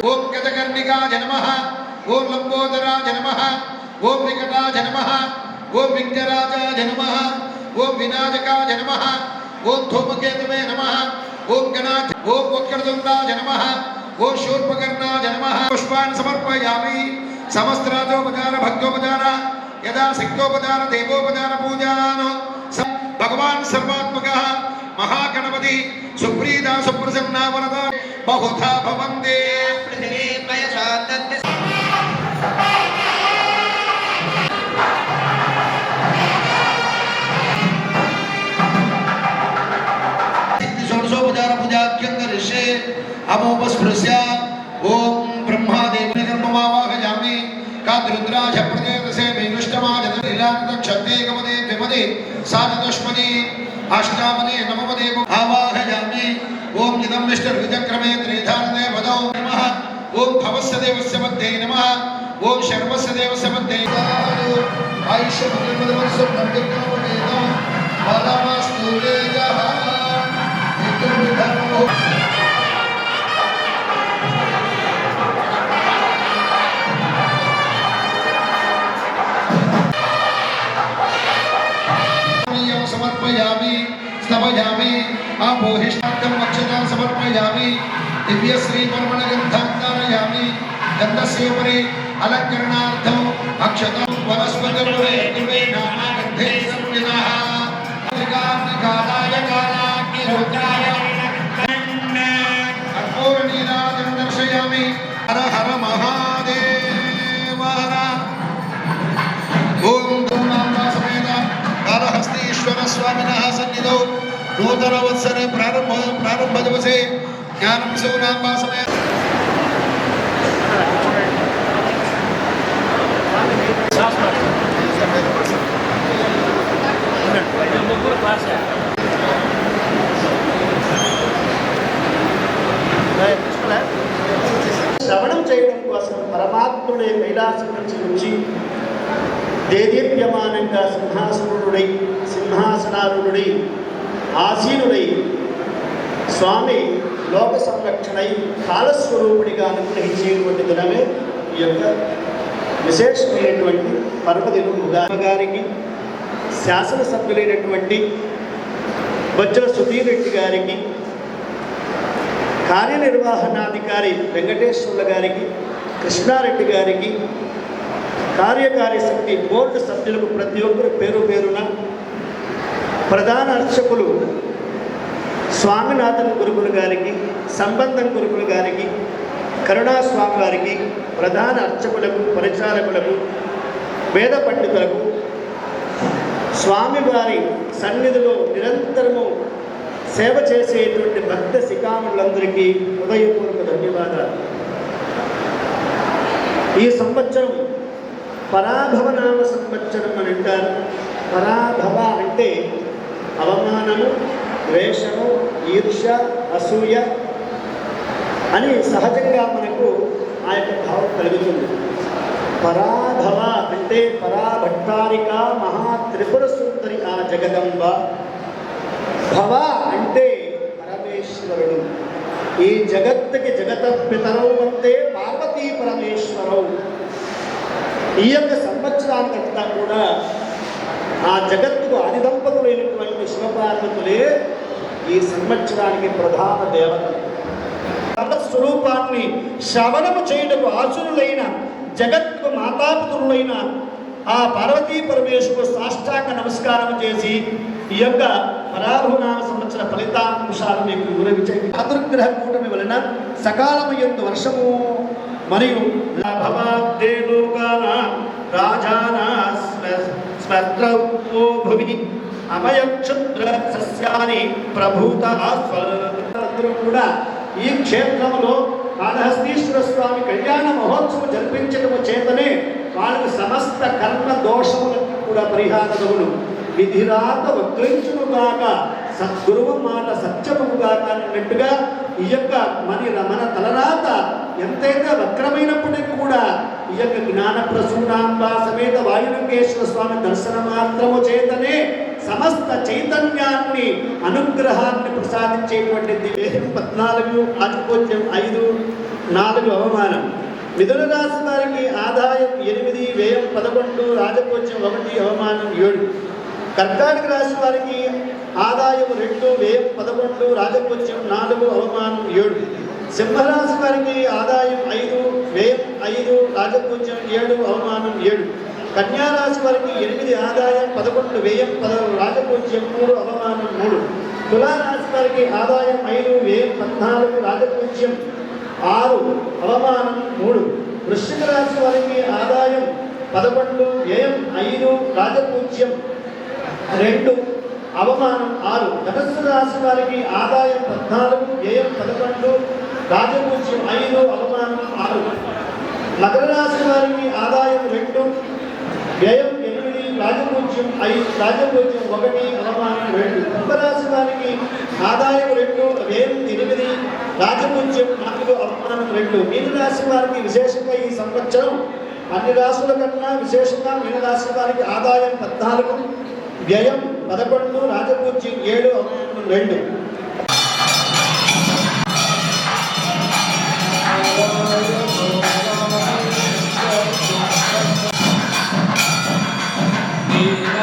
ओम गजकर्णिकाय नमः, ओम लंबोदराय नमः, ओम निकटाय नमः, ओम विघ्नराजाय नमः, ओम विनायकाय नमः, ओम धूमकेतवे नमः, ओम गणाध, ओम वक्रतुंडाय नमः, ओम शूर्पकर्णाय नमः। पुष्पान् समर्पयामि। समस्तराजोपचार भक्तोपचार यदा शक्तोपचार देवोपचार पूजान् भगवान् सर्वात्मकः महागणपति सुप्रीता सुप्रसन्ना वरदा बहुधा भवन्ते। षोडशोपचार पूजाख्यंगरिष्ये अमोपस्पृश्य ओम ब्रह्मादेव कर्ममावाहयामि काद्रुद्राज प्रदेशे मेनुष्टमाजनलीलाक्षते द्विपदे साचतुष्पदे अष्टामदे नवमदे आवाहयामि। ओम इदं विष्णुर्विचक्रमे त्रिधारणे वदौ नमः। ओम भवस्य देवस्य मध्ये नमः। ओम शर्वस्य देवस्य मध्ये आयुष्यमतिर्मदमत्सं नमः बालामास्तुलेजः समर्पयामि स्तवयामि आपोहिष्टार्थं अक्षतां समर्पयामि दिव्यश्री परमणगन्धां धारयामि गन्धस्योपरि अलङ्करणार्थम् अक्षतां वनस्पतिर्वे नानागन्धे संविदः कालाय कालाग्निरुद्राय कर्पूरनीराजनं दर्शयामि। हर हर महादेव हर। ओम समेत कालहस्तीश्वर स्वामिनः सन्निधौ नूतन वत्सरे प्रारंभ दिवसे ज्ञानं सौनाम्बा समेत శ్రవణం చేయడం కోసం పరమాత్ముడే కైలాసం నుంచి వచ్చి దేదీప్యమానంగా సింహాసనారుడై ఆసీనుడై స్వామి లోక సంరక్షణై కాలస్వరూపుడిగా అనుగ్రహించేటువంటి దినమే ఈ యొక్క విశేషమైనటువంటి పర్వదినం. గారికి శాసనసభ్యులైనటువంటి వజ్ర సుధీర్ రెడ్డి గారికి, కార్యనిర్వహణాధికారి వెంకటేశ్వర్ల గారికి, కృష్ణారెడ్డి గారికి, కార్యకారి శక్తి బోర్డు సభ్యులకు ప్రతి ఒక్కరు పేరు పేరున, ప్రధాన అర్చకులు స్వామినాథన్ గురుకుల గారికి, సంబంధం గురుకుల గారికి, కరుణాస్వామి వారికి, ప్రధాన అర్చకులకు, పరిచారకులకు, వేద పండితులకు, స్వామివారి సన్నిధిలో నిరంతరము సేవ చేసేటువంటి భక్త శిఖాములందరికీ హృదయపూర్వక ధన్యవాదాలు. ఈ సంవత్సరం పరాభవనామ సంవత్సరం అని అంటారు. పరాభవ అంటే అవమానము, ద్వేషము, ఈర్ష, అసూయ అని సహజంగా మనకు ఆ యొక్క భావం కలుగుతుంది. పరాభవ అంటే పరాభట్టారిక మహాత్రిపుర సుందరి ఆ జగదంబ. భవ అంటే పరమేశ్వరుడు. ఈ జగత్తుకి జగత పితరవు అంటే పార్వతీ పరమేశ్వరవు. ఈ యొక్క సంవత్సరానికంతా కూడా ఆ జగత్తుకు ఆది దంపతులైనటువంటి శివపార్వతులే ఈ సంవత్సరానికి ప్రధాన దేవతలు. స్వరూపాన్ని శ్రవణము చేయటకు ఆసురులైన జగత్తుకు మాతాపితులైన ఆ పార్వతీ పరమేశ్వరు సాష్టాంగ నమస్కారం చేసి ఈ యొక్క పరాభవనామ సంవత్సర ఫలితాంశాలు మీకు వివరించాయి. చతుర్గ్రహ కూటమి వలన సకాలమయందు వర్షము మరియు భూమి అమయక్షుద్ర సస్యాని ప్రభూత అందరూ కూడా ఈ క్షేత్రంలో కాళహస్తీశ్వర స్వామి కళ్యాణ మహోత్సవం జరిపించడం చేతనే వాళ్ళకి సమస్త కర్మ దోషము పరిహారమును విధిరాత వక్రించునుగాక సద్గురువు మాట సత్యముగాక అన్నట్టుగా ఈ యొక్క మన తలరాత ఎంతైతే వక్రమైనప్పటికీ కూడా ఈ యొక్క జ్ఞాన ప్రసూనాంబ సమేత వాయులింగేశ్వర స్వామి దర్శన మాత్రము చేతనే సమస్త చైతన్యాన్ని అనుగ్రహాన్ని ప్రసాదించేటువంటిది. 14 ఆధిపత్యం 5 4 అవమానం. మిథున రాశి వారికి ఆదాయం 8, వ్యయం 11, రాజపూజ్యం 1, అవమానం 7. కర్కాటక రాశి వారికి ఆదాయం 2, వ్యయం 11, రాజపూజ్యం 4, అవమానం 7. సింహరాశి వారికి ఆదాయం 5, వ్యయం 5, రాజపూజ్యం 7, అవమానం 7. కన్యారాశి వారికి 8, ఆదాయం 11, వ్యయం 10, రాజపూజ్యం 3, అవమానం 3. తులారాశి వారికి ఆదాయం 5, వ్యయం 14, రాజపూజ్యం 6, అవమానం 3. వృశ్చిక రాశి వారికి ఆదాయం 11, వ్యయం 5, రాజపూజ్యం 2, అవమానం 6. ధనుస్సు రాశి వారికి ఆదాయం 14, వ్యయం 11, రాజపూజ్యం 5, అవమానం 6. మకర రాశి వారికి ఆదాయం 2, వ్యయం 8, రాజపూజ్యం 1, అవమానం 2. కుంభరాశి వారికి ఆదాయం 2, వ్యయం 8, రాజపూజ్యం 4, అవమానం 2. మీనరాశి వారికి విశేషంగా ఈ సంవత్సరం అన్ని రాశుల కన్నా విశేషంగా మీనరాశి వారికి ఆదాయం 14, వ్యయం 11, రాజపూజ్యం 7, అవమానం 2. Yeah.